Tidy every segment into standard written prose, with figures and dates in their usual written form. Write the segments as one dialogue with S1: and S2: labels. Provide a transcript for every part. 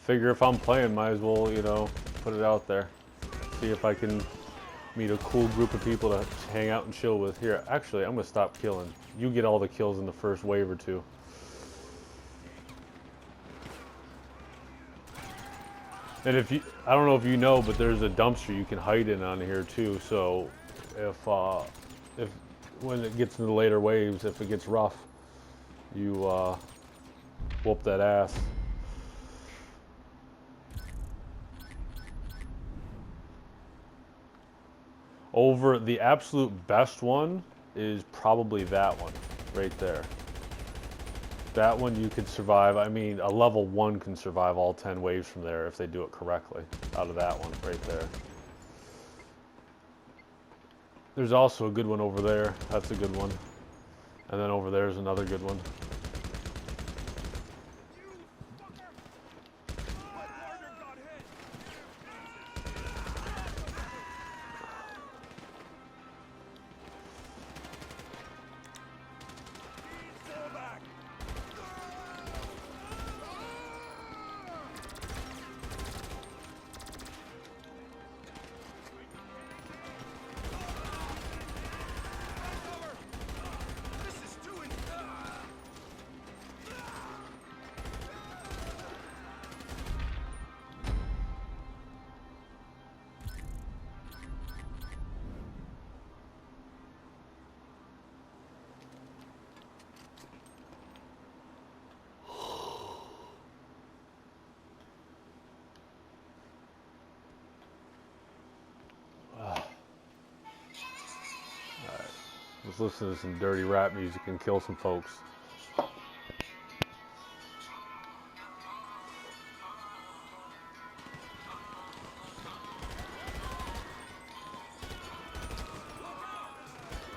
S1: figure if I'm playing, might as well, you know, put it out there. See if I can meet a cool group of people to hang out and chill with. Here, actually, I'm gonna stop killing. You get all the kills in the first wave or two. And if you, I don't know if you know, but there's a dumpster you can hide in on here too. So if when it gets into the later waves, if it gets rough, you whoop that ass. Over the absolute best one is probably that one right there. That one you could survive. I mean, a level 1 can survive all 10 waves from there if they do it correctly. Out of that one right there. There's also a good one over there. That's a good one. And then over there is another good one. Let's listen to some dirty rap music and kill some folks.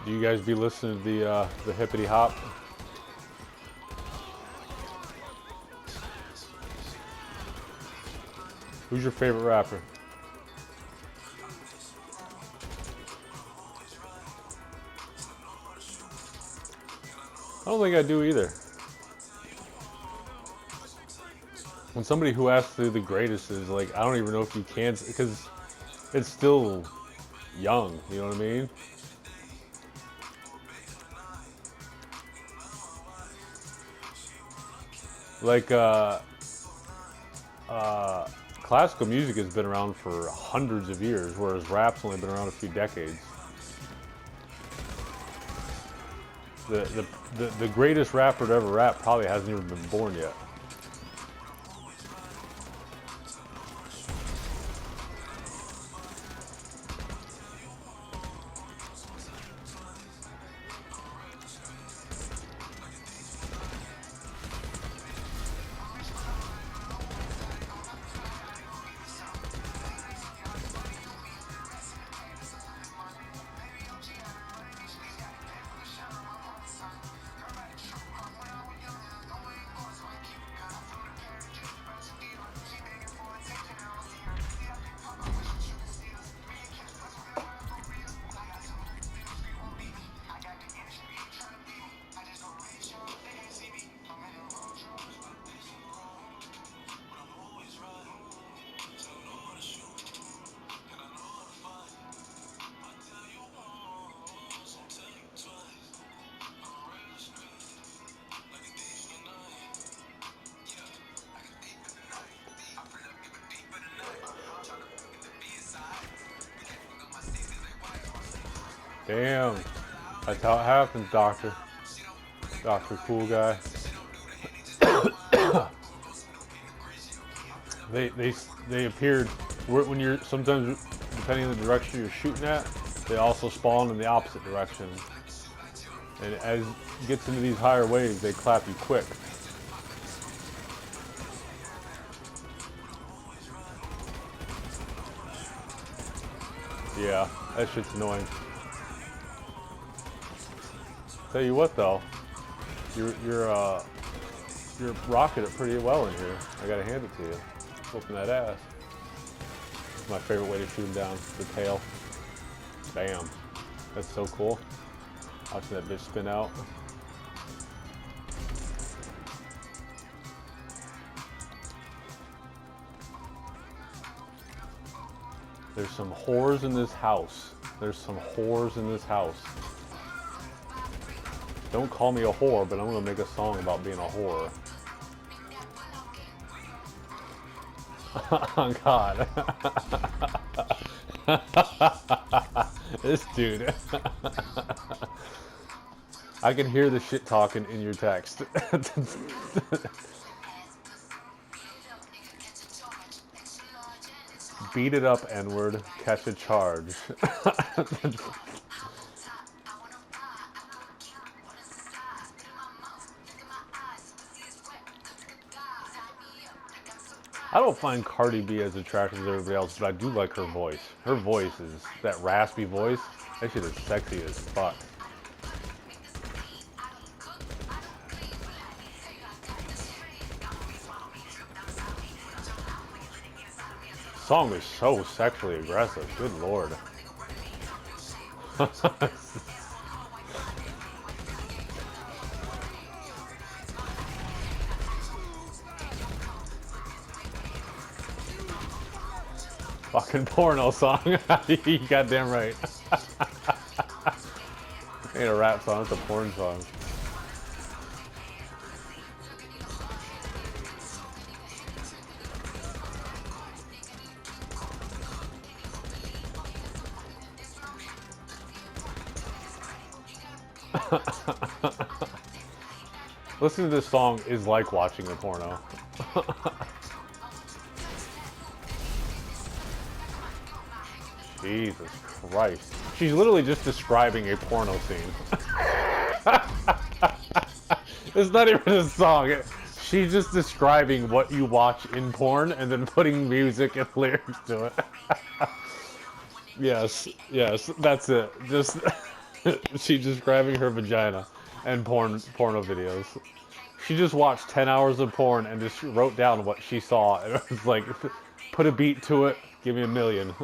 S1: Do you guys be listening to the hippity hop? Who's your favorite rapper? I don't think I do either. When somebody who asks who the greatest is, like, I don't even know if you can, because it's still young, you know what I mean? Like, classical music has been around for hundreds of years, whereas rap's only been around a few decades. The greatest rapper to ever rap probably hasn't even been born yet. Damn, that's how it happens, Doctor. Doctor Cool Guy. They appeared when you're sometimes depending on the direction you're shooting at. They also spawn in the opposite direction, and as it gets into these higher waves, they clap you quick. Yeah, that shit's annoying. Tell you what though, you're rocking it pretty well in here. I gotta hand it to you. Whooping that ass. It's my favorite way to shoot him down. The tail. Bam. That's so cool. Watching that bitch spin out. There's some whores in this house. There's some whores in this house. Don't call me a whore, but I'm gonna make a song about being a whore. Oh God. This dude. I can hear the shit talking in your text. Beat it up, N-word. Catch a charge. I don't find Cardi B as attractive as everybody else, but I do like her voice. Her voice is that raspy voice. That shit is sexy as fuck. Song is so sexually aggressive. Good lord. Fucking porno song. You goddamn right. Ain't a rap song, it's a porn song. Listening to this song is like watching a porno. Jesus Christ. She's literally just describing a porno scene. It's not even a song. She's just describing what you watch in porn and then putting music and lyrics to it. Yes, that's it. Just she's describing her vagina and porno videos. She just watched 10 hours of porn and just wrote down what she saw. And it was like, put a beat to it, give me $1 million.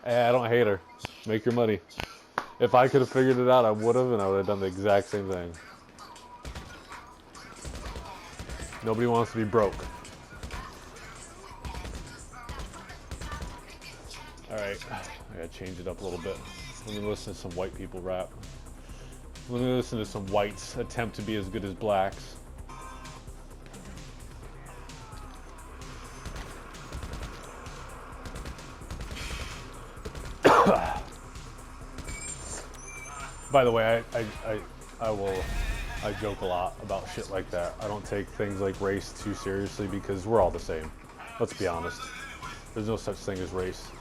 S1: Hey, I don't hate her. Make your money. If I could have figured it out, I would have, and I would have done the exact same thing. Nobody wants to be broke. Alright, I gotta change it up a little bit. Let me listen to some white people rap. Let me listen to some whites attempt to be as good as blacks. By the way, I joke a lot about shit like that. I don't take things like race too seriously because we're all the same. Let's be honest. There's no such thing as race.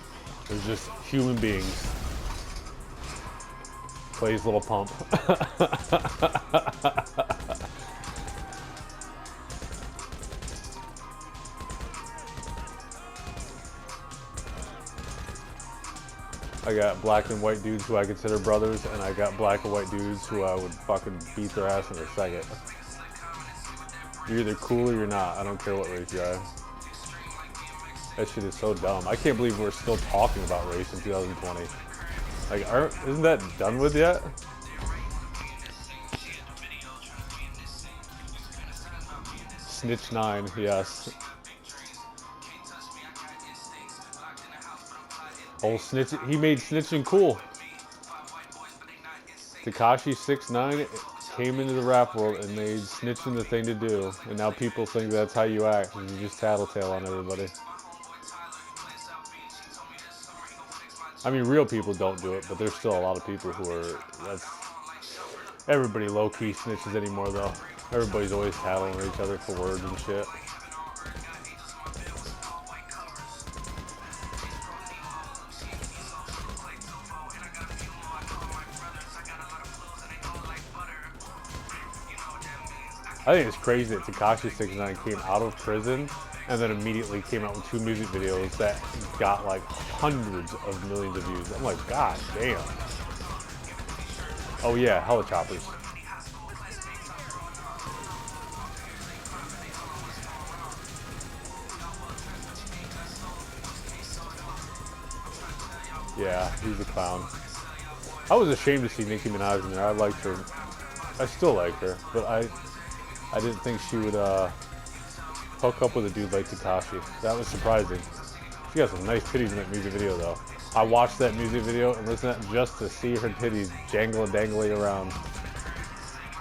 S1: There's just human beings. Plays Little Pump. I got black and white dudes who I consider brothers, and I got black and white dudes who I would fucking beat their ass in a second. You're either cool or you're not. I don't care what race you are. That shit is so dumb. I can't believe we're still talking about race in 2020. Like, isn't that done with yet? Snitch 9, yes. Oh, snitch! He made snitching cool. Tekashi 6ix9ine came into the rap world and made snitching the thing to do, and now people think that's how you act. And you just tattletale on everybody. I mean, real people don't do it, but there's still a lot of people who are. Everybody low-key snitches anymore, though. Everybody's always tattling each other for words and shit. I think it's crazy that Tekashi 6ix9ine came out of prison and then immediately came out with 2 music videos that got like hundreds of millions of views. I'm like, God damn. Oh yeah, Helichoppers. Yeah, he's a clown. I was ashamed to see Nicki Minaj in there. I liked her. I still like her, but I didn't think she would hook up with a dude like Tekashi. That was surprising. She got some nice titties in that music video, though. I watched that music video and listened to that just to see her titties jangling, dangling around.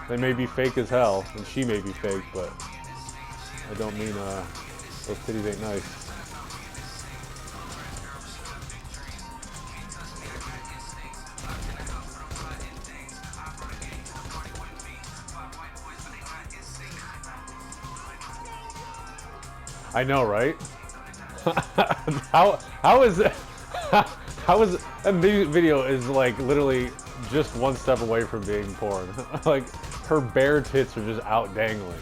S1: They may be fake as hell, and she may be fake, but I don't mean those titties ain't nice. I know, right? how is it? How is that music video is like literally just one step away from being porn. Like her bare tits are just out dangling.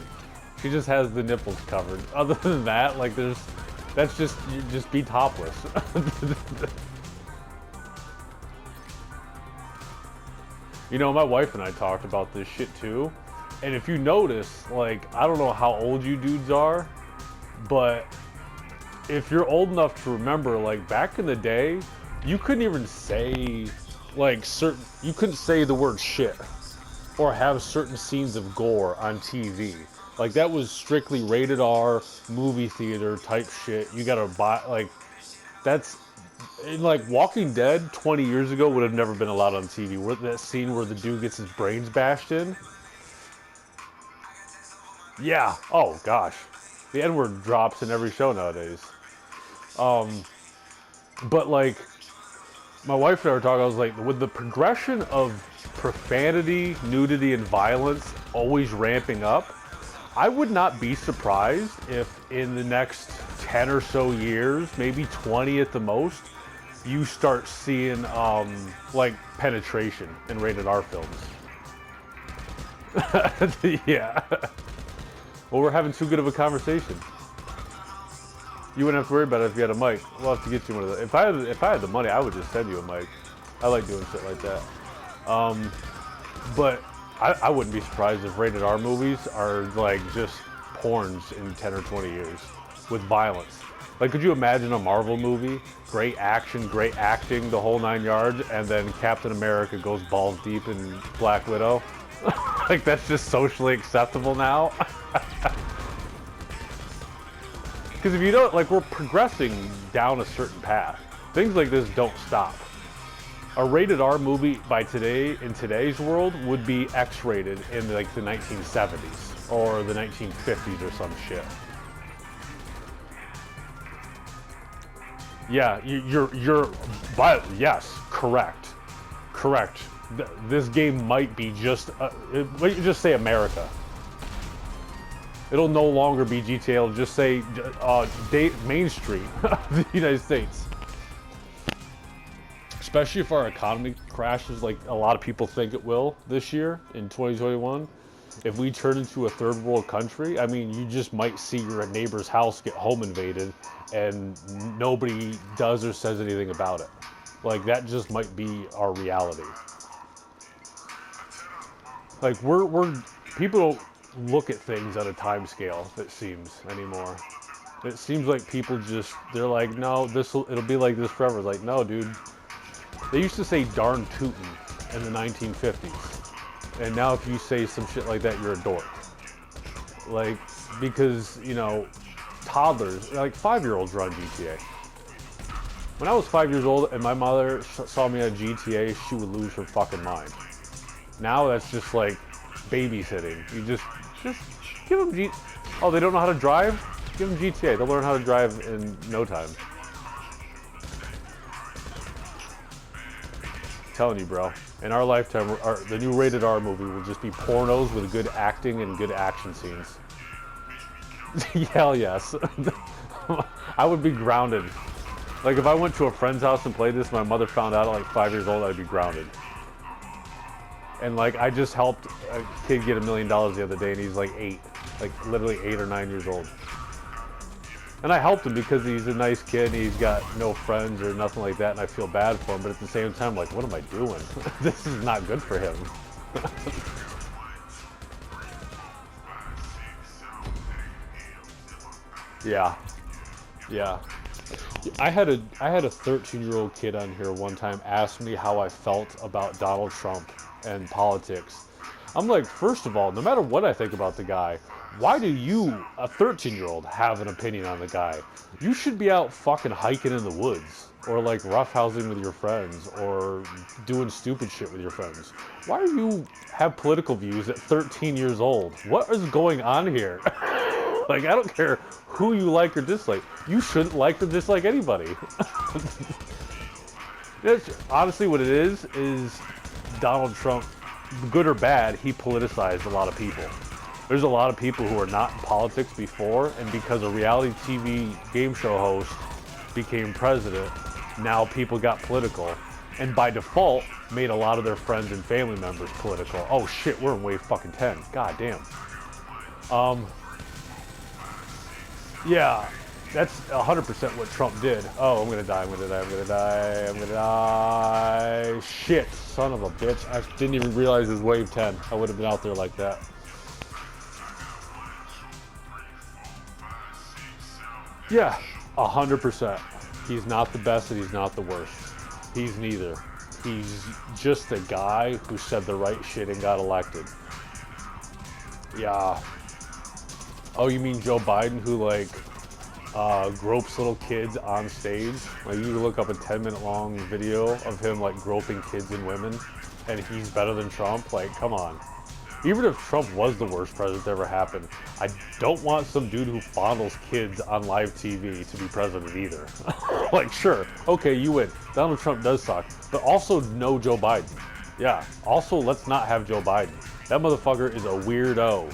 S1: She just has the nipples covered. Other than that, like that's just, you just be topless. You know, my wife and I talked about this shit too. And if you notice, like, I don't know how old you dudes are, but if you're old enough to remember, like back in the day, you couldn't even say like you couldn't say the word shit or have certain scenes of gore on TV. Like that was strictly rated R, movie theater type shit. You gotta buy, like, that's, in like Walking Dead 20 years ago would have never been allowed on TV. Where that scene where the dude gets his brains bashed in. Yeah, oh gosh. The N-word drops in every show nowadays. But like, my wife and I were talking, I was like, with the progression of profanity, nudity, and violence always ramping up, I would not be surprised if in the next 10 or so years, maybe 20 at the most, you start seeing like penetration in rated R films. Yeah. Well, we're having too good of a conversation. You wouldn't have to worry about it if you had a mic. We'll have to get you one of those. If I had the money, I would just send you a mic. I like doing shit like that. But I wouldn't be surprised if rated R movies are like just porns in 10 or 20 years with violence. Like, could you imagine a Marvel movie? Great action, great acting, the whole 9 yards, and then Captain America goes balls deep in Black Widow? Like, that's just socially acceptable now? Because if you don't, like, we're progressing down a certain path. Things like this don't stop. A rated R movie in today's world would be X-rated in like the 1970s or the 1950s or some shit. Yeah, yes, correct. This game might be just, just say America. It'll no longer be GTA, it'll just say Main Street of the United States. Especially if our economy crashes like a lot of people think it will this year in 2021. If we turn into a third world country, I mean, you just might see your neighbor's house get home invaded and nobody does or says anything about it. Like, that just might be our reality. Like, people don't look at things on a time scale, it seems, anymore. It seems like people just, they're like, no, it'll be like this forever. Like, no, dude. They used to say darn tootin' in the 1950s. And now if you say some shit like that, you're a dork. Like, because, you know, toddlers, like 5-year-olds run GTA. When I was 5 years old and my mother saw me on GTA, she would lose her fucking mind. Now that's just like babysitting. You just give them oh, they don't know how to drive? Give them GTA. They'll learn how to drive in no time. Telling you, bro. In our lifetime, the new rated R movie will just be pornos with good acting and good action scenes. Hell yes. I would be grounded. Like, if I went to a friend's house and played this, my mother found out at like 5 years old, I'd be grounded. And like, I just helped a kid get $1 million the other day, and he's like 8, like literally 8 or 9 years old. And I helped him because he's a nice kid and he's got no friends or nothing like that, and I feel bad for him, but at the same time, like, what am I doing? This is not good for him. Yeah. I had a 13-year-old kid on here one time ask me how I felt about Donald Trump and politics. I'm like, first of all, no matter what I think about the guy, why do you, a 13-year-old, have an opinion on the guy? You should be out fucking hiking in the woods, or like roughhousing with your friends, or doing stupid shit with your friends. Why do you have political views at 13 years old? What is going on here? Like, I don't care who you like or dislike. You shouldn't like or dislike anybody. That's honestly what it is Donald Trump, good or bad, he politicized a lot of people. There's a lot of people who were not in politics before, and because a reality TV game show host became president, now people got political, and by default, made a lot of their friends and family members political. Oh shit, we're in wave fucking 10. God damn. Yeah, that's 100% what Trump did. Oh, I'm gonna die, I'm gonna die, I'm gonna die, I'm gonna die. Shit, son of a bitch. I didn't even realize it was wave 10. I would have been out there like that. Yeah, 100%. He's not the best and he's not the worst. He's neither. He's just a guy who said the right shit and got elected. Yeah. Oh, you mean Joe Biden, who like gropes little kids on stage? Like, you look up a 10-minute long video of him like groping kids and women, and he's better than Trump? Like, come on. Even if Trump was the worst president that ever happened, I don't want some dude who fondles kids on live TV to be president either. Like, sure, okay, you win. Donald Trump does suck, but also no Joe Biden. Yeah, also let's not have Joe Biden. That motherfucker is a weirdo.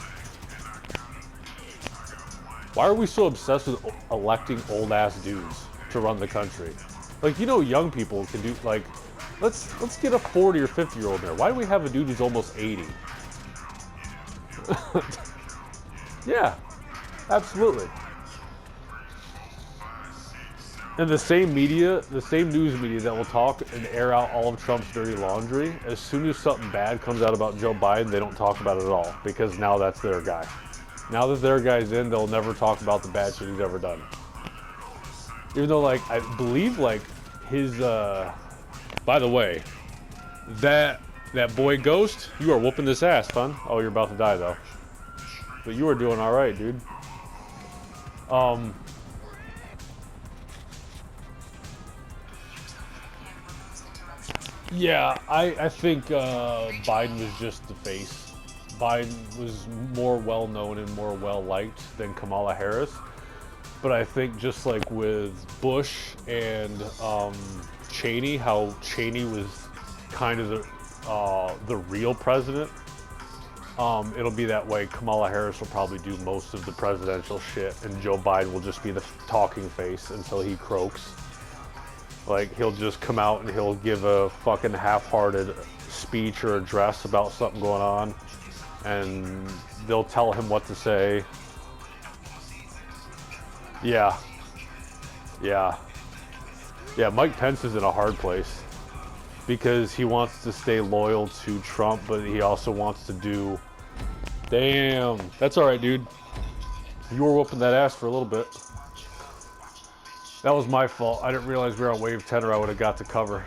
S1: Why are we so obsessed with electing old-ass dudes to run the country? Like, you know, young people can do, like, let's get a 40 or 50-year-old there. Why do we have a dude who's almost 80? Yeah, absolutely. And the same media, the same news media that will talk and air out all of Trump's dirty laundry, as soon as something bad comes out about Joe Biden, they don't talk about it at all, because now that's their guy. Now that their guy's in, they'll never talk about the bad shit he's ever done. Even though, like, I believe, like, his, by the way, that boy Ghost, you are whooping this ass, son. Oh, you're about to die, though. But you are doing all right, dude. Yeah, I think Biden was just the face. Biden was more well-known and more well-liked than Kamala Harris. But I think just like with Bush and Cheney, how Cheney was kind of the real president, it'll be that way. Kamala Harris will probably do most of the presidential shit, and Joe Biden will just be the talking face until he croaks. Like, he'll just come out and he'll give a fucking half-hearted speech or address about something going on, and they'll tell him what to say. Yeah. Mike Pence is in a hard place because he wants to stay loyal to Trump, but he also wants to do... Damn. That's all right, dude. You were whooping that ass for a little bit. That was my fault. I didn't realize we were on wave 10 or I would have got to cover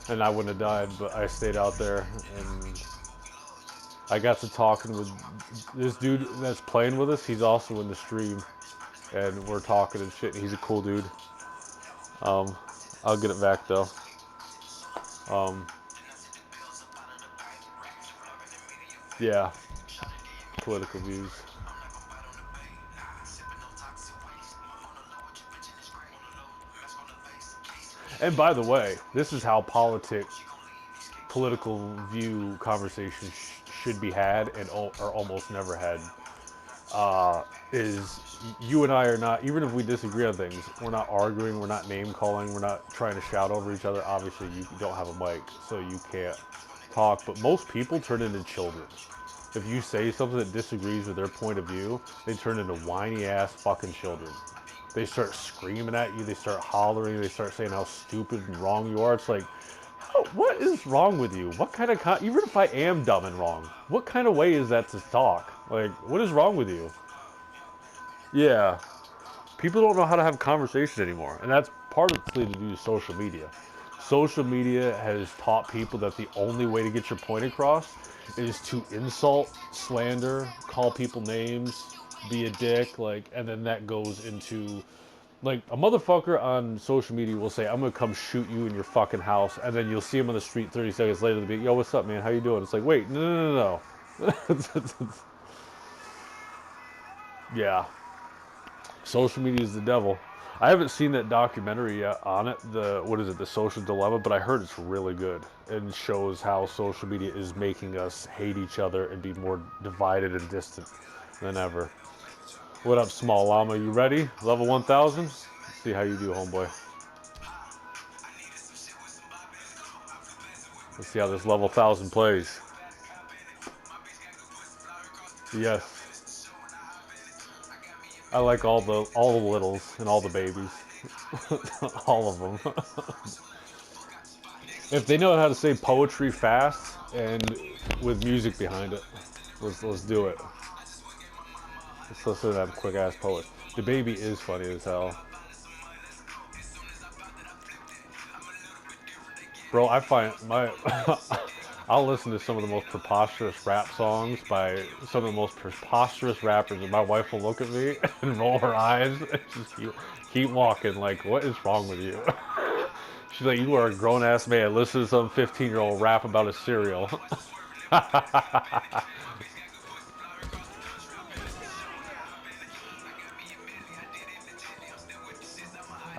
S1: and I wouldn't have died, but I stayed out there and I got to talking with this dude that's playing with us. He's also in the stream and we're talking and shit. He's a cool dude. I'll get it back though. Yeah, political views. And by the way, this is how political view conversations should be had and are almost never had. Is you and I are not, even if we disagree on things, we're not arguing, we're not name calling, we're not trying to shout over each other. Obviously, you don't have a mic, so you can't talk, but most people turn into children. If you say something that disagrees with their point of view, they turn into whiny ass fucking children. They start screaming at you, they start hollering, they start saying how stupid and wrong you are. It's like, what is wrong with you? What kind of, even if I am dumb and wrong, what kind of way is that to talk? Like, what is wrong with you? Yeah. People don't know how to have conversation anymore, and that's partly to do with social media. Social media has taught people that the only way to get your point across is to insult, slander, call people names, be a dick, like, and then that goes into, like, a motherfucker on social media will say, I'm gonna come shoot you in your fucking house, and then you'll see him on the street 30 seconds later, they'll be, yo, what's up, man, how you doing? It's like, wait, no. Yeah, social media is the devil. I haven't seen that documentary yet on it, what is it, The Social Dilemma, but I heard it's really good and shows how social media is making us hate each other and be more divided and distant than ever. What up, Small Llama? You ready? Level 1000? Let's see how you do, homeboy. Let's see how this level 1000 plays. Yes. I like all the littles and all the babies. All of them. If they know how to say poetry fast and with music behind it, let's do it. Let's listen to that quick ass poet. The baby is funny as hell. Bro, I find my I'll listen to some of the most preposterous rap songs by some of the most preposterous rappers, and my wife will look at me and roll her eyes and just keep walking like, what is wrong with you? She's like, you are a grown-ass man. Listen to some 15-year-old rap about a cereal. I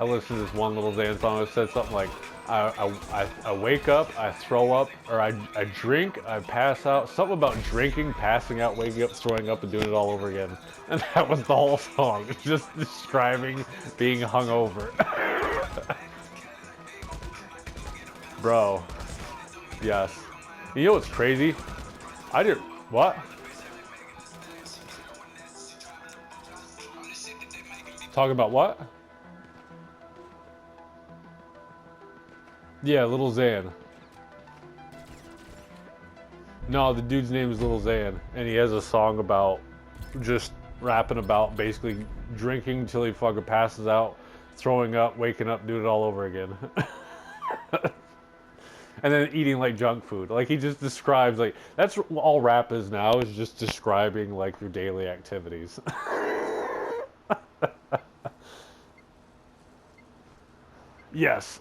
S1: listened to this one little Zan song that said something like, I wake up, I throw up, or I drink, I pass out. Something about drinking, passing out, waking up, throwing up, and doing it all over again. And that was the whole song. It's just describing being hungover. Bro. Yes. You know what's crazy? I did. What? Talking about what? Yeah, Little Xan. No, the dude's name is Little Xan, and he has a song about just rapping about basically drinking until he fucking passes out, throwing up, waking up, doing it all over again. And then eating like junk food. Like, he just describes, like, that's all rap is now, is just describing like your daily activities. Yes.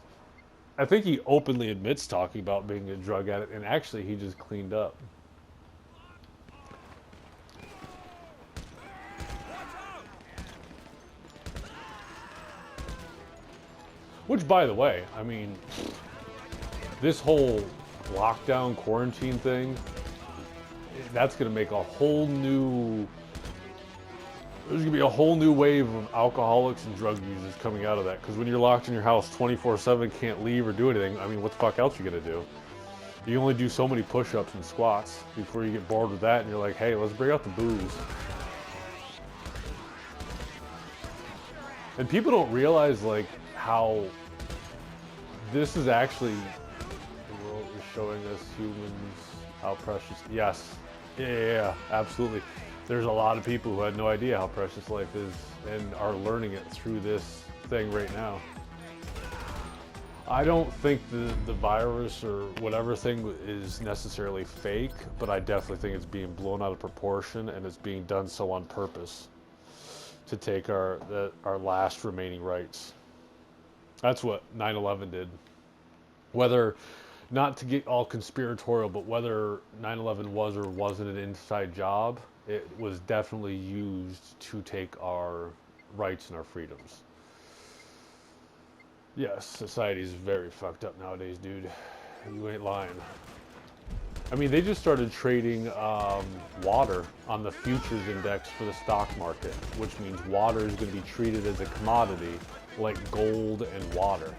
S1: I think he openly admits talking about being a drug addict, and actually he just cleaned up. Which, by the way, I mean, this whole lockdown quarantine thing, that's going to make a whole new, there's going to be a whole new wave of alcoholics and drug users coming out of that. Because when you're locked in your house 24/7, can't leave or do anything, I mean, what the fuck else are you going to do? You only do so many push-ups and squats before you get bored with that and you're like, hey, let's bring out the booze. And people don't realize, like, how this is actually, the world is showing us humans how precious. Yes. Yeah, absolutely. There's a lot of people who had no idea how precious life is and are learning it through this thing right now. I don't think the virus or whatever thing is necessarily fake, but I definitely think it's being blown out of proportion, and it's being done so on purpose to take our last remaining rights. That's what 9/11 did. Whether, not to get all conspiratorial, but whether 9/11 was or wasn't an inside job, it was definitely used to take our rights and our freedoms. Yes, society is very fucked up nowadays, dude. You ain't lying. I mean, they just started trading water on the futures index for the stock market, which means water is going to be treated as a commodity like gold and water.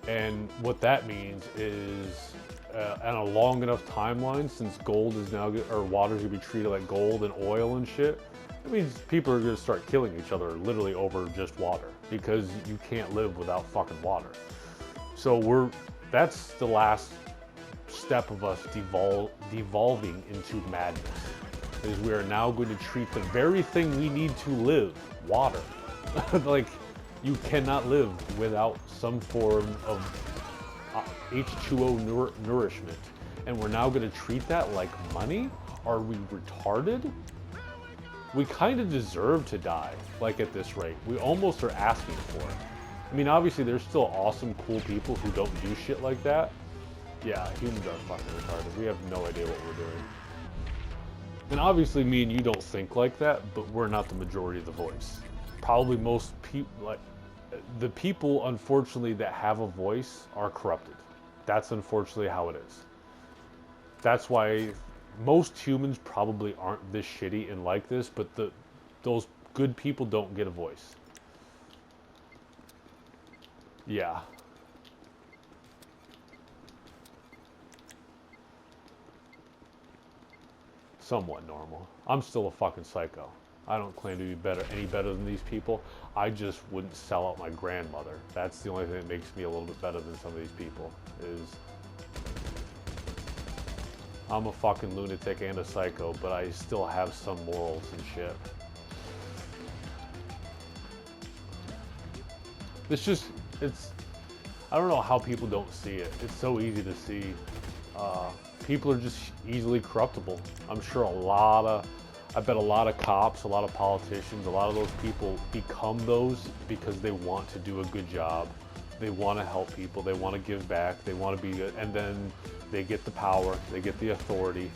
S1: And what that means is, on a long enough timeline, since gold is now, or water is going to be treated like gold and oil and shit, it means people are going to start killing each other literally over just water, because you can't live without fucking water. So that's the last step of us devolving into madness, is we are now going to treat the very thing we need to live, water, like, you cannot live without some form of H2O nourishment. and we're now going to treat that like money? Are we retarded? We kind of deserve to die, like at this rate. We almost are asking for it. I mean, obviously there's still awesome, cool people who don't do shit like that. Yeah, humans are fucking retarded. We have no idea what we're doing. And obviously me and you don't think like that, but we're not the majority of the voice. Probably most people, like, the people, unfortunately, that have a voice are corrupted. That's unfortunately how it is. That's why most humans probably aren't this shitty and like this, but those good people don't get a voice. Yeah. Somewhat normal. I'm still a fucking psycho. I don't claim to be any better than these people. I just wouldn't sell out my grandmother. That's the only thing that makes me a little bit better than some of these people, is I'm a fucking lunatic and a psycho, but I still have some morals and shit. I don't know how people don't see it. It's so easy to see. People are just easily corruptible. I'm sure I bet a lot of cops, a lot of politicians, a lot of those people become those because they want to do a good job. They want to help people. They want to give back. They want to be good. And then they get the power, they get the authority,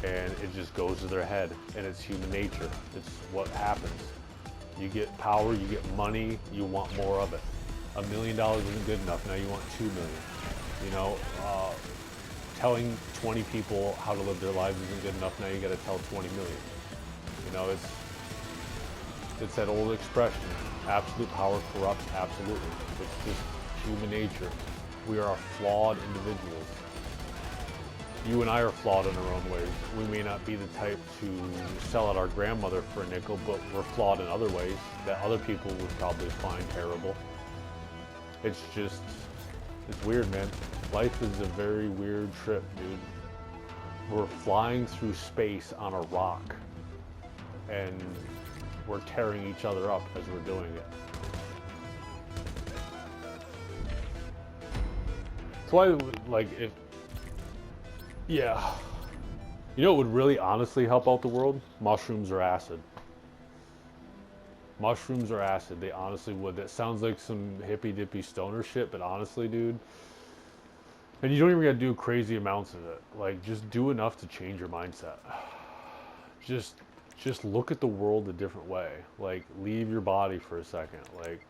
S1: and it just goes to their head. And it's human nature. It's what happens. You get power, you get money, you want more of it. $1 million isn't good enough. Now you want 2 million. You know, telling 20 people how to live their lives isn't good enough. Now you got to tell 20 million. You know, it's that old expression, absolute power corrupts absolutely. It's just human nature. We are flawed individuals. You and I are flawed in our own ways. We may not be the type to sell out our grandmother for a nickel, but we're flawed in other ways that other people would probably find terrible. It's weird, man. Life is a very weird trip, dude. We're flying through space on a rock, and we're tearing each other up as we're doing it. That's why, like, yeah. You know what would really honestly help out the world? Mushrooms or acid. Mushrooms or acid, they honestly would. That sounds like some hippy-dippy stoner shit, but honestly, dude, and you don't even gotta do crazy amounts of it. Like, just do enough to change your mindset. Just look at the world a different way. Like, leave your body for a second. Like,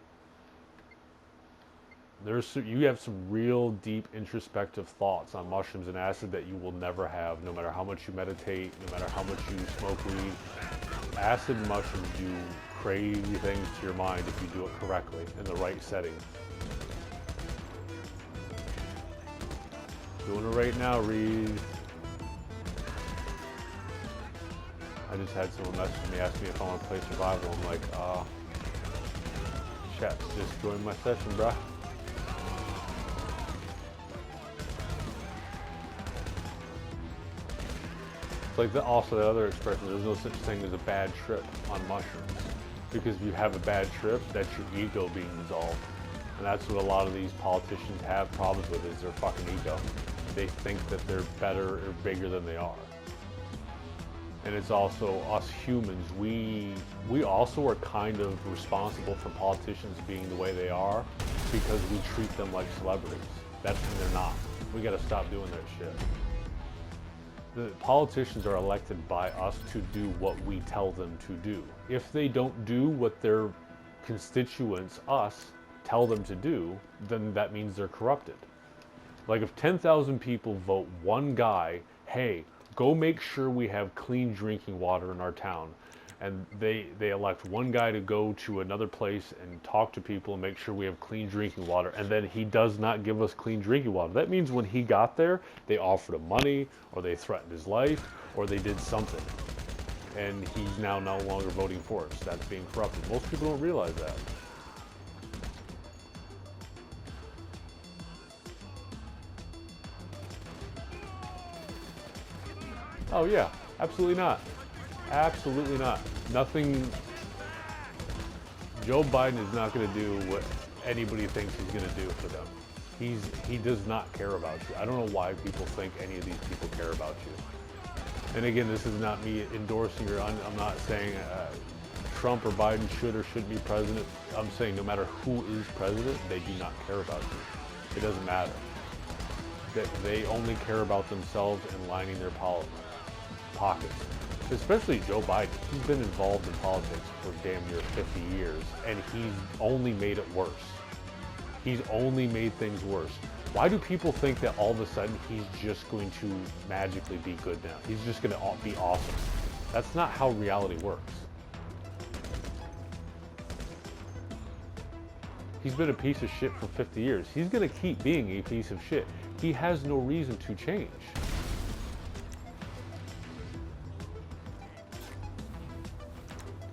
S1: you have some real deep introspective thoughts on mushrooms and acid that you will never have, no matter how much you meditate, no matter how much you smoke weed. Acid and mushrooms do crazy things to your mind if you do it correctly in the right setting. Doing it right now, Reed. I just had someone message me, ask me if I want to play survival. I'm like, chat, just join my session, bruh. It's like also the other expression, there's no such thing as a bad trip on mushrooms. Because if you have a bad trip, that's your ego being dissolved. And that's what a lot of these politicians have problems with, is their fucking ego. They think that they're better or bigger than they are. And it's also us humans, we also are kind of responsible for politicians being the way they are because we treat them like celebrities. That's when they're not. We gotta stop doing that shit. The politicians are elected by us to do what we tell them to do. If they don't do what their constituents, us, tell them to do, then that means they're corrupted. Like, if 10,000 people vote one guy, hey, go make sure we have clean drinking water in our town, and they elect one guy to go to another place and talk to people and make sure we have clean drinking water, and then he does not give us clean drinking water. That means when he got there, they offered him money, or they threatened his life, or they did something. And he's now no longer voting for us. That's being corrupted. Most people don't realize that. Oh yeah, absolutely not. Absolutely not. Nothing. Joe Biden is not going to do what anybody thinks he's going to do for them. He does not care about you. I don't know why people think any of these people care about you. And again, this is not me endorsing I'm not saying Trump or Biden should or shouldn't be president. I'm saying no matter who is president, they do not care about you. It doesn't matter. They only care about themselves and lining their pockets. Especially Joe Biden. He's been involved in politics for damn near 50 years, and he's only made it worse. He's only made things worse. Why do people think that all of a sudden he's just going to magically be good now? He's just going to be awesome. That's not how reality works. He's been a piece of shit for 50 years. He's going to keep being a piece of shit. He has no reason to change.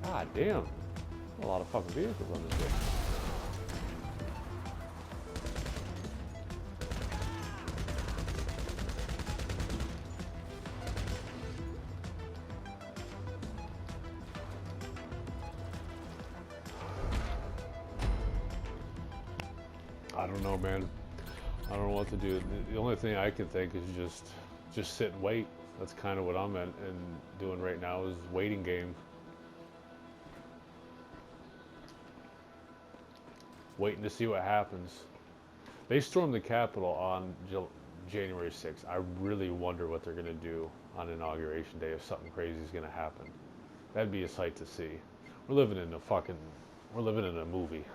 S1: God damn. A lot of fucking vehicles on this thing. I don't know, man. I don't know what to do. The only thing I can think is just sit and wait. That's kind of what I'm doing right now, is waiting game. Waiting to see what happens. They stormed the Capitol on January 6th. I really wonder what they're going to do on Inauguration Day if something crazy is going to happen. That'd be a sight to see. We're living in a movie.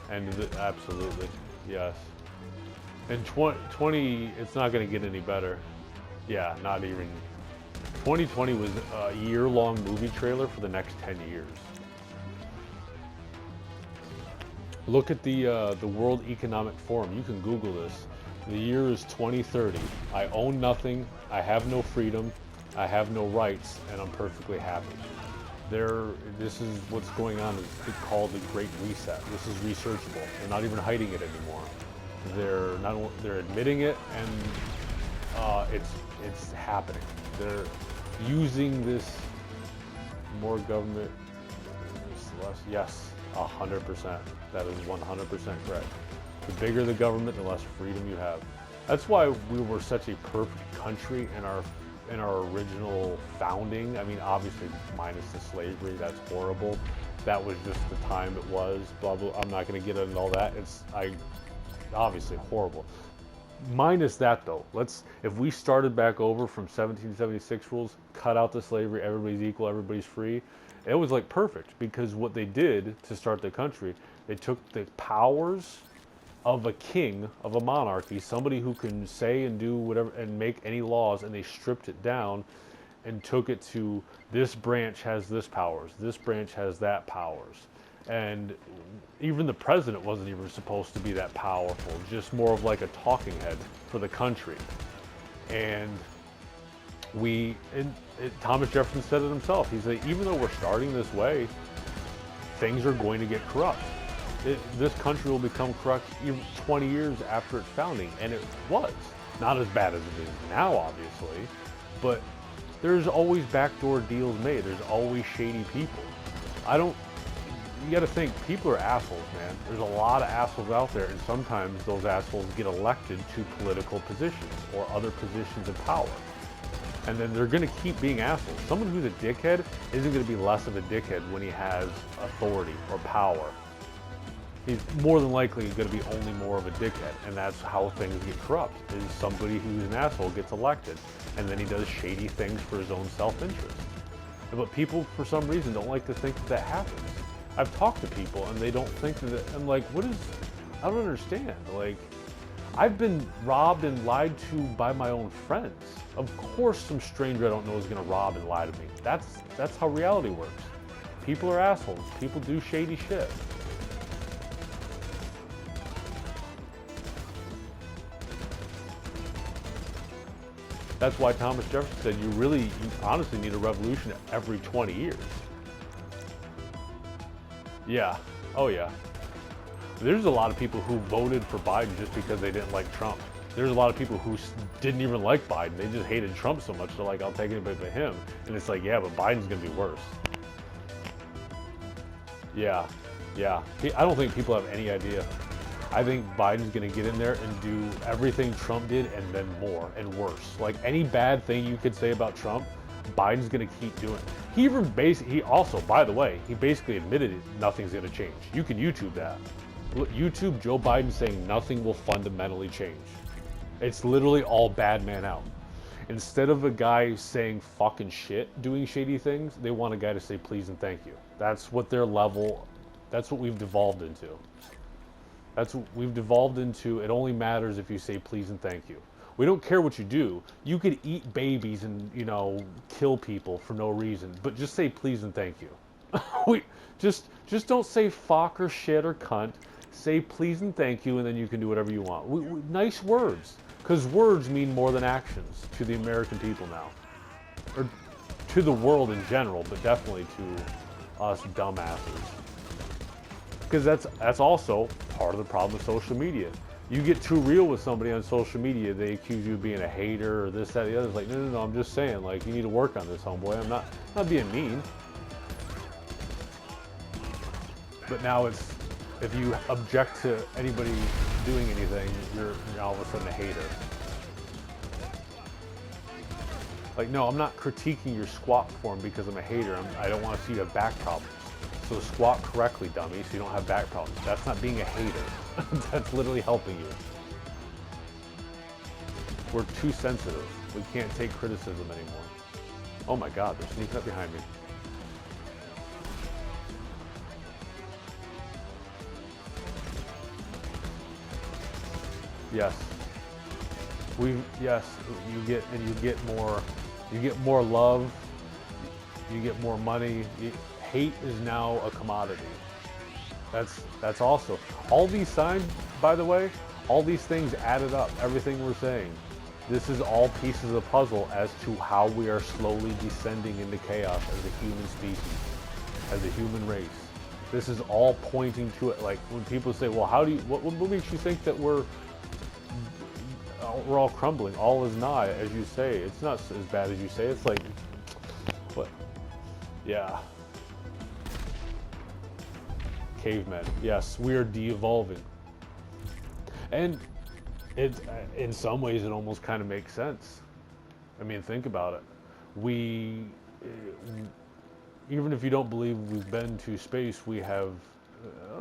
S1: And absolutely, yes. And 20, it's not going to get any better. Yeah, not even. 2020 was a year-long movie trailer for the next 10 years. Look at the World Economic Forum. You can Google this. The year is 2030. I own nothing. I have no freedom. I have no rights, and I'm perfectly happy. This is what's going on. It's called the Great Reset. This is researchable. They're not even hiding it anymore. They're admitting it, and it's happening. They're using this more government. Less, yes, 100%. That is 100% correct. The bigger the government, the less freedom you have. That's why we were such a perfect country in our original founding. I mean, obviously minus the slavery, that's horrible. That was just the time it was, blah, blah. I'm not going to get into all that. Obviously horrible. Minus that though, if we started back over from 1776 rules, cut out the slavery, everybody's equal, everybody's free, it was like perfect, because what they did to start the country, they took the powers of a king, of a monarchy, somebody who can say and do whatever and make any laws, and they stripped it down and took it to this branch has this powers, this branch has that powers. And even the president wasn't even supposed to be that powerful, just more of like a talking head for the country. And Thomas Jefferson said it himself. He said, even though we're starting this way, things are going to get corrupt. This country will become corrupt even 20 years after its founding, and it was. Not as bad as it is now, obviously, but there's always backdoor deals made. There's always shady people. You gotta think, people are assholes, man. There's a lot of assholes out there, and sometimes those assholes get elected to political positions or other positions of power. And then they're gonna keep being assholes. Someone who's a dickhead isn't gonna be less of a dickhead when he has authority or power. He's more than likely going to be only more of a dickhead, and that's how things get corrupt, is somebody who's an asshole gets elected, and then he does shady things for his own self-interest. But people, for some reason, don't like to think that happens. I've talked to people, and they don't think that, I'm like, I don't understand. Like, I've been robbed and lied to by my own friends. Of course some stranger I don't know is going to rob and lie to me. That's how reality works. People are assholes. People do shady shit. That's why Thomas Jefferson said you honestly need a revolution every 20 years. Yeah. Oh yeah. There's a lot of people who voted for Biden just because they didn't like Trump. There's a lot of people who didn't even like Biden. They just hated Trump so much. They're like, I'll take anybody but him. And it's like, yeah, but Biden's going to be worse. Yeah. I don't think people have any idea. I think Biden's going to get in there and do everything Trump did and then more and worse. Like any bad thing you could say about Trump, Biden's going to keep doing. He also, by the way, he basically admitted nothing's going to change. You can YouTube that. YouTube Joe Biden saying nothing will fundamentally change. It's literally all bad man out. Instead of a guy saying fucking shit, doing shady things, they want a guy to say please and thank you. That's what their level, that's what we've devolved into. That's what we've devolved into. It only matters if you say please and thank you. We don't care what you do. You could eat babies and, you know, kill people for no reason, but just say please and thank you. Just don't say fuck or shit or cunt. Say please and thank you, and then you can do whatever you want. Nice words, because words mean more than actions to the American people now, or to the world in general, but definitely to us dumbasses. Because that's also part of the problem with social media. You get too real with somebody on social media, they accuse you of being a hater or this, that, the other. It's like, no, I'm just saying, like, you need to work on this, homeboy. I'm not being mean. But now it's, if you object to anybody doing anything, you're all of a sudden a hater. Like, no, I'm not critiquing your squat form because I'm a hater. I don't want to see you have back problems. So squat correctly, dummy, so you don't have back problems. That's not being a hater. That's literally helping you. We're too sensitive. We can't take criticism anymore. Oh my God, they're sneaking up behind me. Yes. You get more love, you get more money. Hate is now a commodity. That's also, all these signs, by the way, all these things added up, everything we're saying. This is all pieces of the puzzle as to how we are slowly descending into chaos as a human species, as a human race. This is all pointing to it. Like when people say, well, what makes you think that we're all crumbling? All is not as you say. It's not as bad as you say. It's like, what? Yeah. Cavemen. Yes, we are de-evolving. And it, in some ways, it almost kind of makes sense. I mean, think about it. Even if you don't believe we've been to space, we have,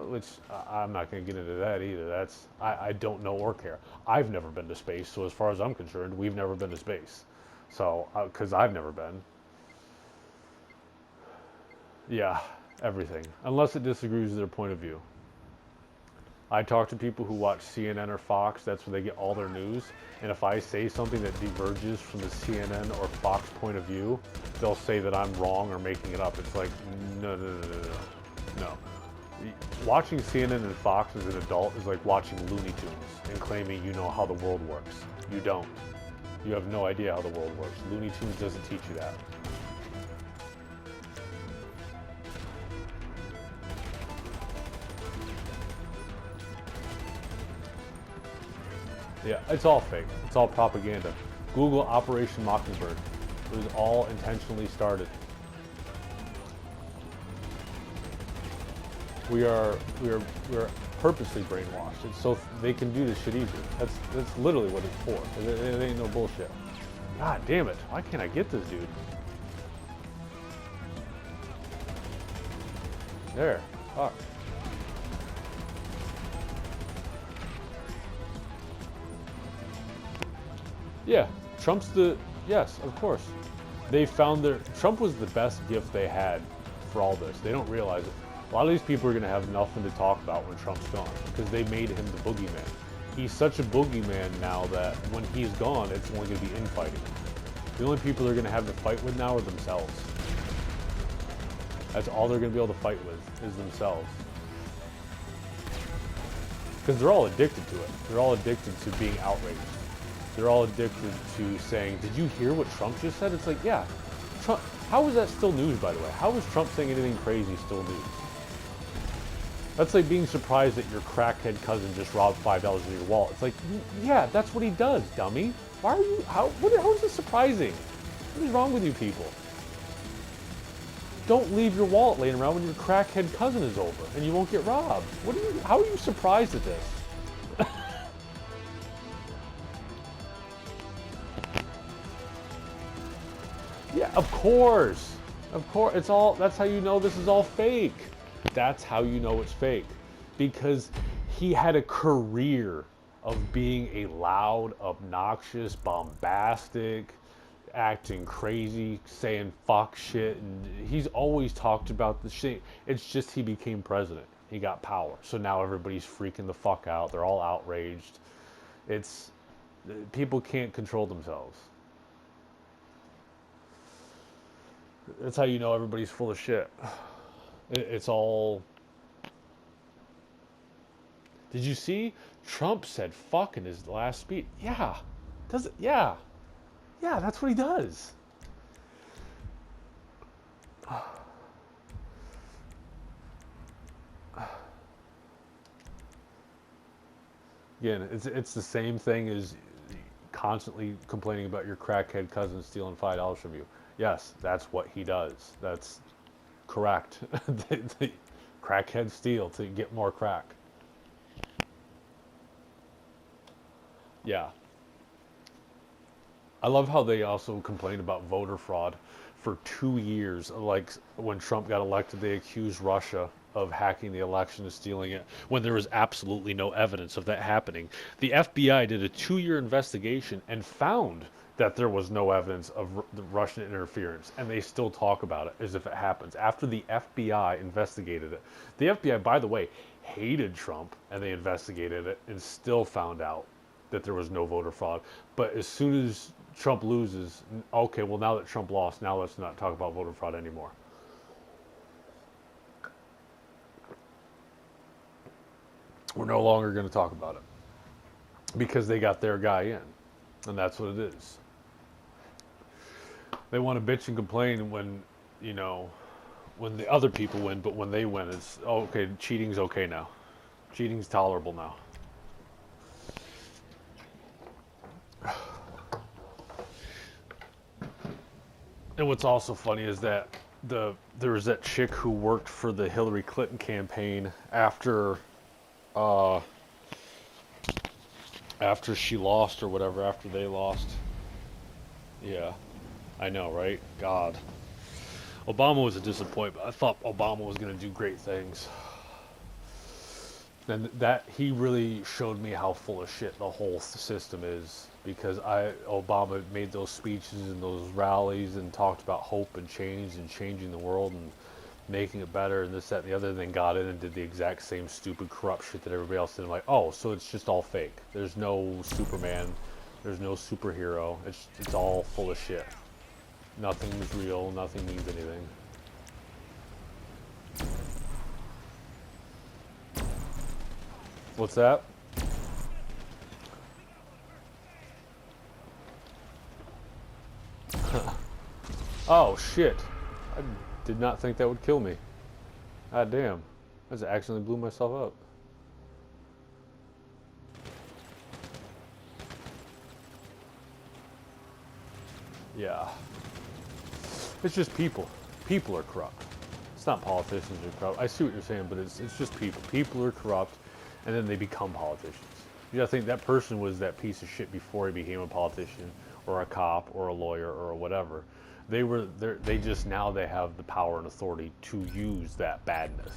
S1: which I'm not going to get into that either. I don't know or care. I've never been to space, so as far as I'm concerned, we've never been to space. So, because I've never been. Yeah, everything. Unless it disagrees with their point of view. I talk to people who watch CNN or Fox, that's where they get all their news. And if I say something that diverges from the CNN or Fox point of view, they'll say that I'm wrong or making it up. It's like, no. Watching CNN and Fox as an adult is like watching Looney Tunes and claiming you know how the world works. You don't. You have no idea how the world works. Looney Tunes doesn't teach you that. Yeah, it's all fake. It's all propaganda. Google Operation Mockingbird. It was all intentionally started. We are purposely brainwashed. It's so they can do this shit easier. That's literally what it's for. It ain't no bullshit. God damn it! Why can't I get this dude? There. Fuck. Yeah, yes, of course. They found Trump was the best gift they had for all this. They don't realize it. A lot of these people are going to have nothing to talk about when Trump's gone because they made him the boogeyman. He's such a boogeyman now that when he's gone, it's only going to be infighting. The only people they're going to have to fight with now are themselves. That's all they're going to be able to fight with is themselves. Because they're all addicted to it. They're all addicted to being outraged. They're all addicted to saying, did you hear what Trump just said? It's like, yeah, Trump, how is that still news, by the way? How is Trump saying anything crazy still news? That's like being surprised that your crackhead cousin just robbed $5 in your wallet. It's like, yeah, that's what he does, dummy. Why are you, how is this surprising? What is wrong with you people? Don't leave your wallet laying around when your crackhead cousin is over and you won't get robbed. How are you surprised at this? Yeah, of course. Of course, that's how you know this is all fake. That's how you know it's fake. Because he had a career of being a loud, obnoxious, bombastic, acting crazy, saying fuck shit, and he's always talked about the shit. It's just he became president. He got power. So now everybody's freaking the fuck out. They're all outraged. People can't control themselves. That's how you know everybody's full of shit. It's all... Did you see? Trump said fuck in his last speech. Yeah. Does it? Yeah. Yeah, that's what he does. Again, it's the same thing as constantly complaining about your crackhead cousin stealing $5 from you. Yes, that's what he does. That's correct. The crackheads steal to get more crack. Yeah. I love how they also complained about voter fraud for 2 years. Like when Trump got elected, they accused Russia of hacking the election and stealing it when there was absolutely no evidence of that happening. The FBI did a 2-year investigation and found that there was no evidence of the Russian interference, and they still talk about it as if it happens. After the FBI investigated it. The FBI, by the way, hated Trump, and they investigated it and still found out that there was no voter fraud. But as soon as Trump loses, okay, well, now that Trump lost, now let's not talk about voter fraud anymore. We're no longer going to talk about it because they got their guy in, and that's what it is. They want to bitch and complain when, when the other people win, but when they win, it's, oh, okay, cheating's okay now. Cheating's tolerable now. And what's also funny is that there was that chick who worked for the Hillary Clinton campaign after she lost or whatever, after they lost. Yeah, I know, right? God. Obama was a disappointment. I thought Obama was going to do great things. And that he really showed me how full of shit the whole system is, because Obama made those speeches and those rallies and talked about hope and change and changing the world and making it better and this, that, and the other, then got in and did the exact same stupid, corrupt shit that everybody else did. I'm like, oh, so it's just all fake. There's no Superman. There's no superhero. It's all full of shit. Nothing's real. Nothing means anything. What's that? Oh, shit. I did not think that would kill me. God damn. I just accidentally blew myself up. Yeah. It's just people. People are corrupt. It's not politicians who are corrupt. I see what you're saying, but it's just people. People are corrupt, and then they become politicians. You gotta think that person was that piece of shit before he became a politician, or a cop, or a lawyer, or whatever. They just now they have the power and authority to use that badness.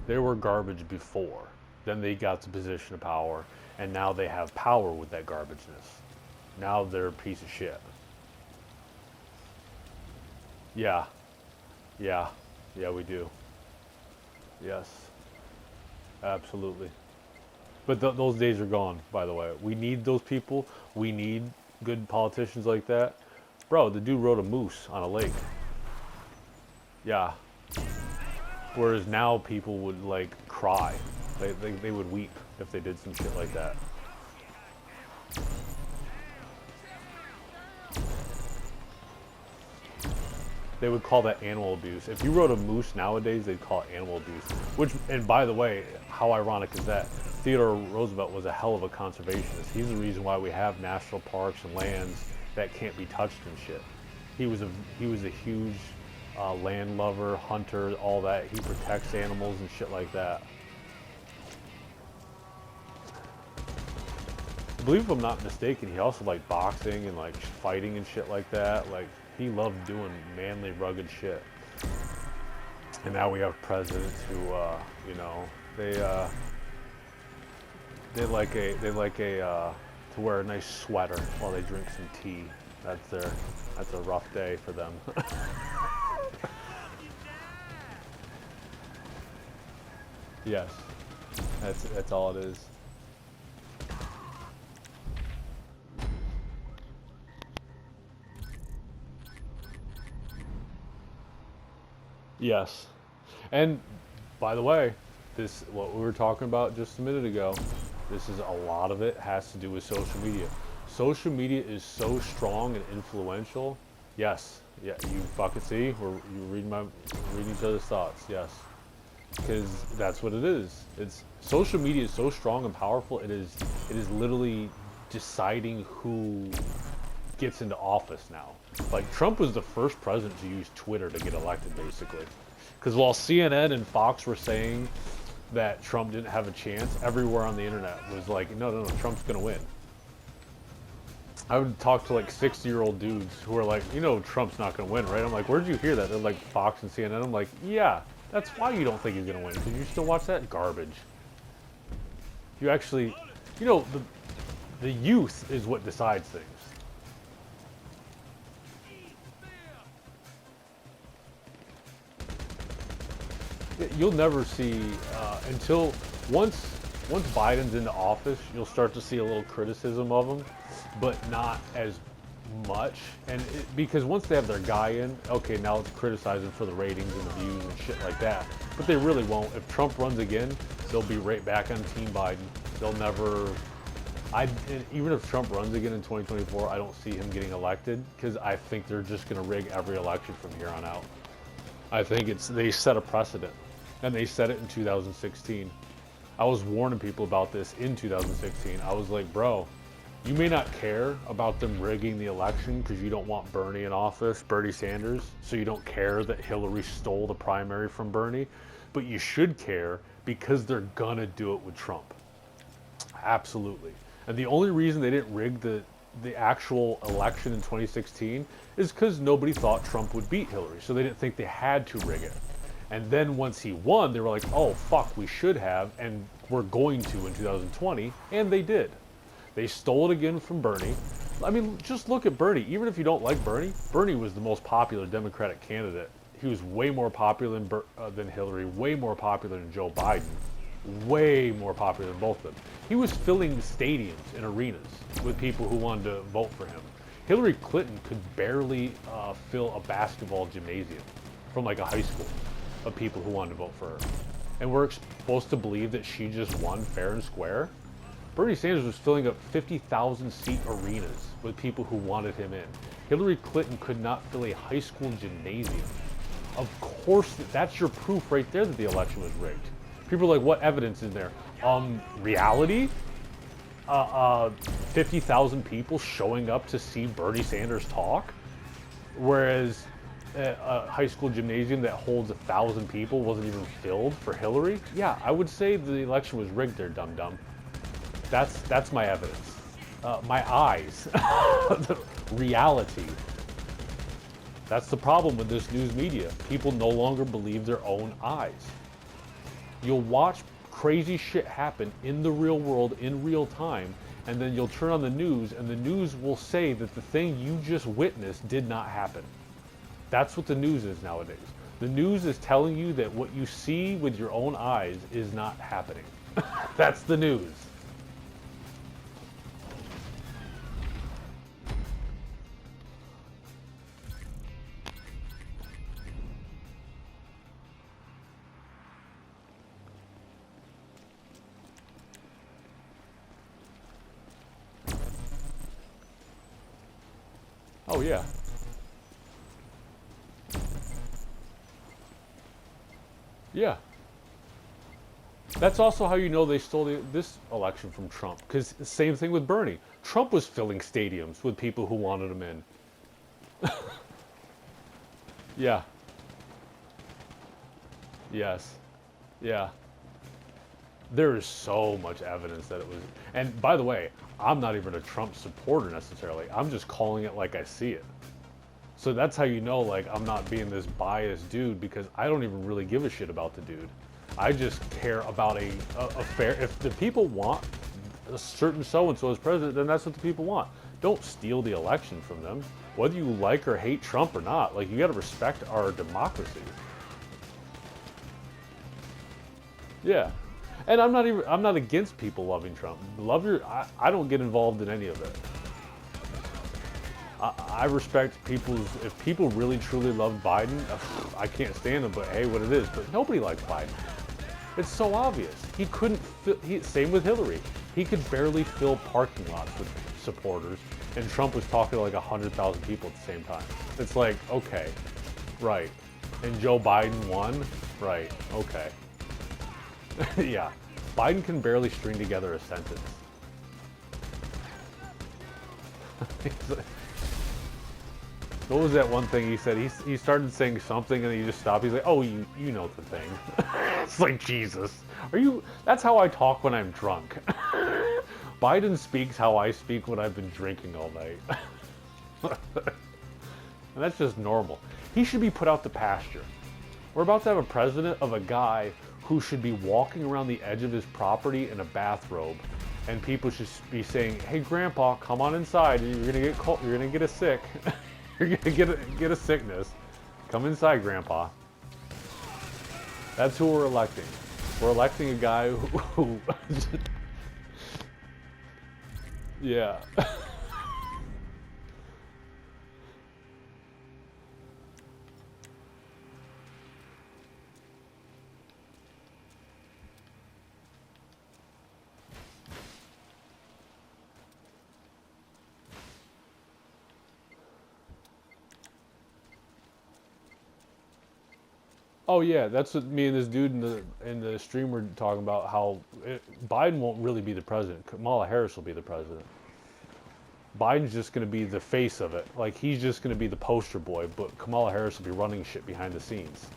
S1: They were garbage before. Then they got the position of power, and now they have power with that garbageness. Now they're a piece of shit. Yeah. Yeah. Yeah, we do. Yes. Absolutely. But those days are gone, by the way. We need those people. We need good politicians like that. Bro, the dude rode a moose on a lake. Yeah. Whereas now people would, like, cry. They would weep if they did some shit like that. they would call that animal abuse. If you rode a moose nowadays, they'd call it animal abuse. Which, and by the way, how ironic is that? Theodore Roosevelt was a hell of a conservationist. He's the reason why we have national parks and lands that can't be touched and shit. He was a huge land lover, hunter, all that. He protects animals and shit like that. I believe, if I'm not mistaken, he also liked boxing and like fighting and shit like that. Like, he loved doing manly, rugged shit. And now we have presidents who, you know, they like to wear a nice sweater while they drink some tea. That's a rough day for them. Yes, that's all it is. Yes. And by the way, this, what we were talking about just a minute ago, this is, a lot of it has to do with social media. Social media is so strong and influential. Yes. Yeah, you fucking see, you reading each other's thoughts. Yes. Because that's what it is. It's, social media is so strong and powerful. It is literally deciding who gets into office now. Like, Trump was the first president to use Twitter to get elected, basically. Because while CNN and Fox were saying that Trump didn't have a chance, everywhere on the internet was like, no, Trump's gonna win. I would talk to like 60-year-old dudes who are like, you know, Trump's not gonna win, right? I'm like, where'd you hear that? They're like, Fox and CNN. I'm like, yeah, that's why you don't think he's gonna win, because you still watch that garbage. You actually, you know, the youth is what decides things. You'll never see, until once Biden's into office, you'll start to see a little criticism of him, but not as much. And because once they have their guy in, okay, now let's criticize him for the ratings and the views and shit like that. But they really won't. If Trump runs again, they'll be right back on Team Biden. They'll never. Even if Trump runs again in 2024, I don't see him getting elected, because I think they're just going to rig every election from here on out. I think they set a precedent, and they set it in 2016. I was warning people about this in 2016. I was like, bro, you may not care about them rigging the election because you don't want Bernie in office, Bernie Sanders, so you don't care that Hillary stole the primary from Bernie, but you should care because they're gonna do it with Trump. Absolutely. And the only reason they didn't rig the actual election in 2016 is because nobody thought Trump would beat Hillary, so they didn't think they had to rig it. And then once he won, they were like, oh fuck, we should have, and we're going to in 2020, and they did. They stole it again from Bernie. I mean, just look at Bernie. Even if you don't like Bernie, Bernie was the most popular Democratic candidate. He was way more popular than Hillary, way more popular than Joe Biden, way more popular than both of them. He was filling stadiums and arenas with people who wanted to vote for him. Hillary Clinton could barely fill a basketball gymnasium from like a high school of people who wanted to vote for her. And we're supposed to believe that she just won fair and square? Bernie Sanders was filling up 50,000 seat arenas with people who wanted him in. Hillary Clinton could not fill a high school gymnasium. Of course, that's your proof right there that the election was rigged. People are like, what evidence is there? Reality? 50,000 people showing up to see Bernie Sanders talk? Whereas a high school gymnasium that holds 1,000 people wasn't even filled for Hillary? Yeah, I would say the election was rigged there, dum-dum. That's my evidence. My eyes. The reality. That's the problem with this news media. People no longer believe their own eyes. You'll watch crazy shit happen in the real world in real time, and then you'll turn on the news, and the news will say that the thing you just witnessed did not happen. That's what the news is nowadays. The news is telling you that what you see with your own eyes is not happening. That's the news. Oh yeah. Yeah. That's also how you know they stole this election from Trump. Because same thing with Bernie. Trump was filling stadiums with people who wanted him in. Yeah. Yes. Yeah. There is so much evidence that it was. And by the way, I'm not even a Trump supporter necessarily. I'm just calling it like I see it. So that's how you know, like, I'm not being this biased dude, because I don't even really give a shit about the dude. I just care about a fair. If the people want a certain so-and-so as president, then that's what the people want. Don't steal the election from them. Whether you like or hate Trump or not, like, you got to respect our democracy. Yeah. And I'm not against people loving Trump. I don't get involved in any of it. I respect if people really truly love Biden, I can't stand him, but hey, what it is. But nobody likes Biden. It's so obvious. He couldn't same with Hillary. He could barely fill parking lots with supporters, and Trump was talking to like 100,000 people at the same time. It's like, okay, right. And Joe Biden won? Right, okay. Yeah. Biden can barely string together a sentence. What was that one thing he said? He started saying something and then he just stopped. He's like, oh, you know the thing. It's like, Jesus. That's how I talk when I'm drunk. Biden speaks how I speak when I've been drinking all night. And that's just normal. He should be put out to pasture. We're about to have a president of a guy who should be walking around the edge of his property in a bathrobe, and people should be saying, hey, Grandpa, come on inside. You're going to get cold. You're going to get sick. You're going to get a sickness. Come inside, Grandpa. That's who we're electing. We're electing a guy who yeah. Oh yeah, that's what me and this dude in the stream were talking about. How Biden won't really be the president. Kamala Harris will be the president. Biden's just going to be the face of it. Like, he's just going to be the poster boy, but Kamala Harris will be running shit behind the scenes.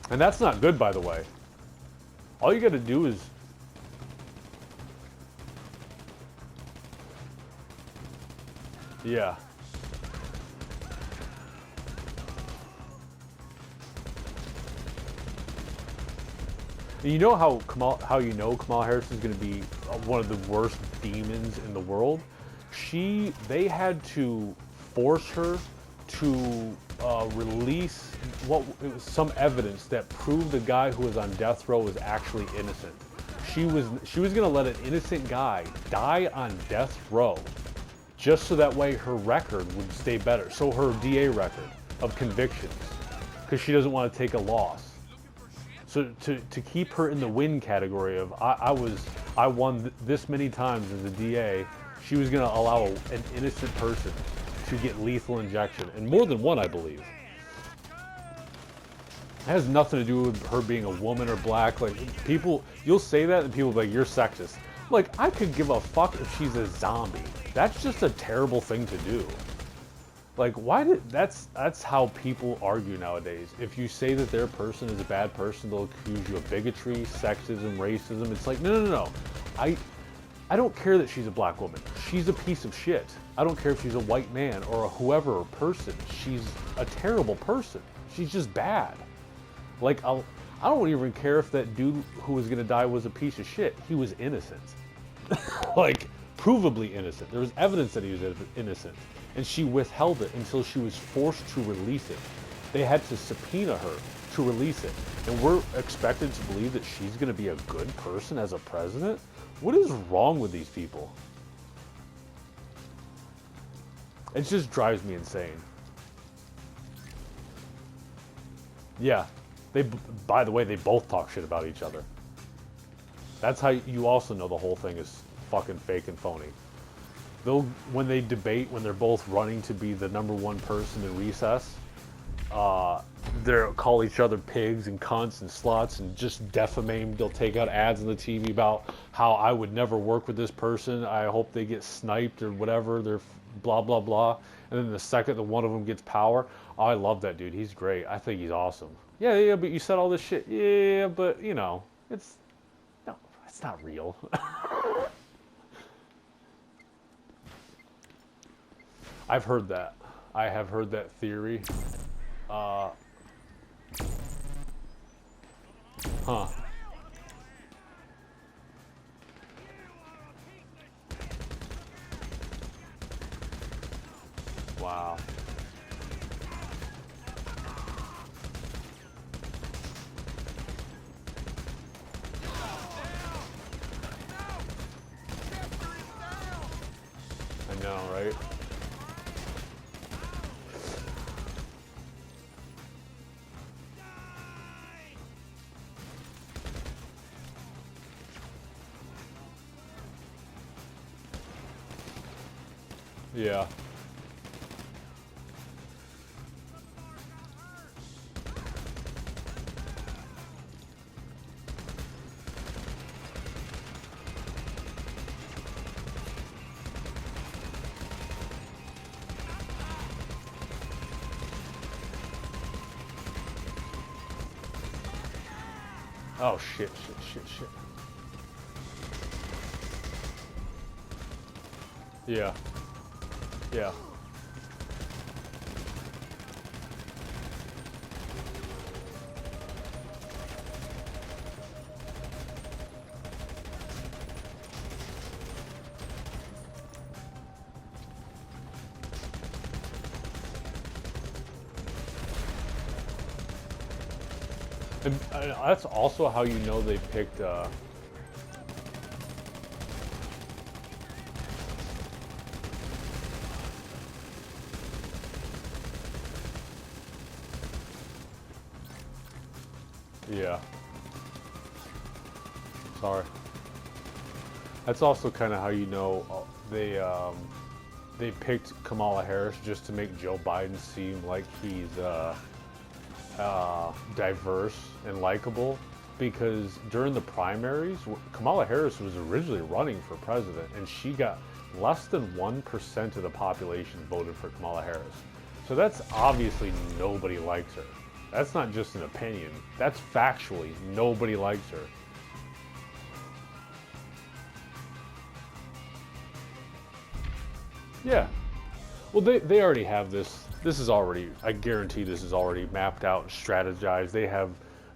S1: And that's not good, by the way. All you got to do is yeah. You know how Kamala Harris is going to be one of the worst demons in the world? They had to force her to release it was some evidence that proved the guy who was on death row was actually innocent. She was going to let an innocent guy die on death row, just so that way her record would stay better. So her DA record of convictions, because she doesn't want to take a loss. So to keep her in the win category of I won this many times as a DA, she was going to allow an innocent person to get lethal injection, and more than one, I believe. It has nothing to do with her being a woman or black. Like, you'll say that and people will be like, you're sexist. Like, I could give a fuck if she's a zombie. That's just a terrible thing to do. Like, that's how people argue nowadays. If you say that their person is a bad person, they'll accuse you of bigotry, sexism, racism. It's like, no. I don't care that she's a black woman. She's a piece of shit. I don't care if she's a white man or a whoever person. She's a terrible person. She's just bad. Like, I don't even care if that dude who was gonna die was a piece of shit. He was innocent. Like, provably innocent. There was evidence that he was innocent. And she withheld it until she was forced to release it. They had to subpoena her to release it. And we're expected to believe that she's going to be a good person as a president? What is wrong with these people? It just drives me insane. Yeah. By the way, they both talk shit about each other. That's how you also know the whole thing is fucking fake and phony. When they debate, when they're both running to be the #1 person in recess, they'll call each other pigs and cunts and sluts and just defamate. They'll take out ads on the TV about how I would never work with this person. I hope they get sniped or whatever. They're blah, blah, blah. And then the second that one of them gets power, oh, I love that dude. He's great. I think he's awesome. Yeah, yeah, but you said all this shit. Yeah, but, you know, it's not real. I've heard that. I have heard that theory. Huh. Wow. I know, right? Yeah. Oh shit, shit. Yeah. Yeah. And that's also how you know they picked yeah. Sorry. That's also kind of how you know they picked Kamala Harris just to make Joe Biden seem like he's diverse and likable, because during the primaries, Kamala Harris was originally running for president, and she got less than 1% of the population voted for Kamala Harris. So that's obviously nobody likes her. That's not just an opinion. That's factually nobody likes her. Yeah. Well, they already have this. This is already, I guarantee this is already mapped out and strategized. They have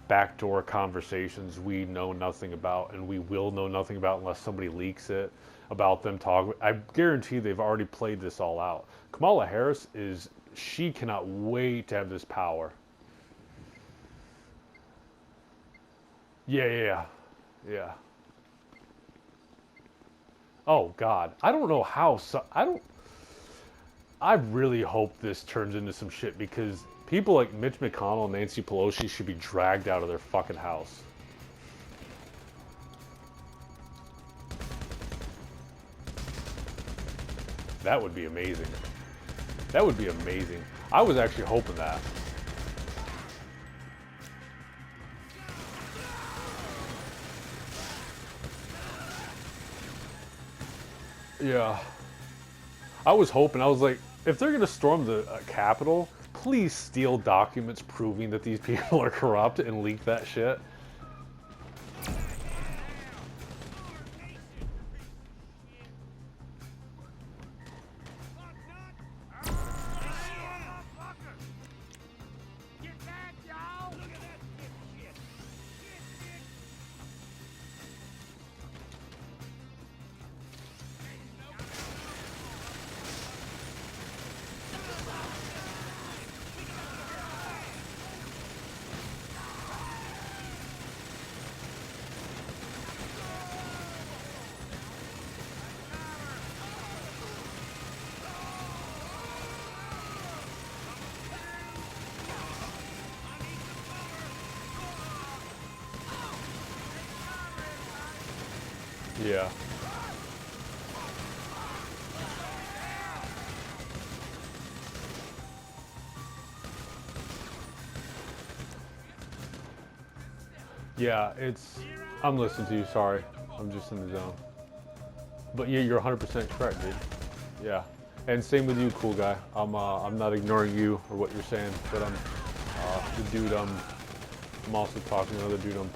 S1: backdoor conversations we know nothing about, and we will know nothing about unless somebody leaks it about them talking. I guarantee they've already played this all out. Kamala Harris she cannot wait to have this power. Yeah. Oh God, I don't know how. I really hope this turns into some shit, because people like Mitch McConnell and Nancy Pelosi should be dragged out of their fucking house. That would be amazing. That would be amazing. I was actually hoping that. Yeah. I was hoping, I was like, if they're going to storm the Capitol, please steal documents proving that these people are corrupt and leak that shit. Yeah. Yeah, I'm listening to you, sorry. I'm just in the zone. But yeah, you're 100% correct, dude. Yeah. And same with you, cool guy. I'm not ignoring you or what you're saying, but I'm the dude I'm also talking to another dude I'm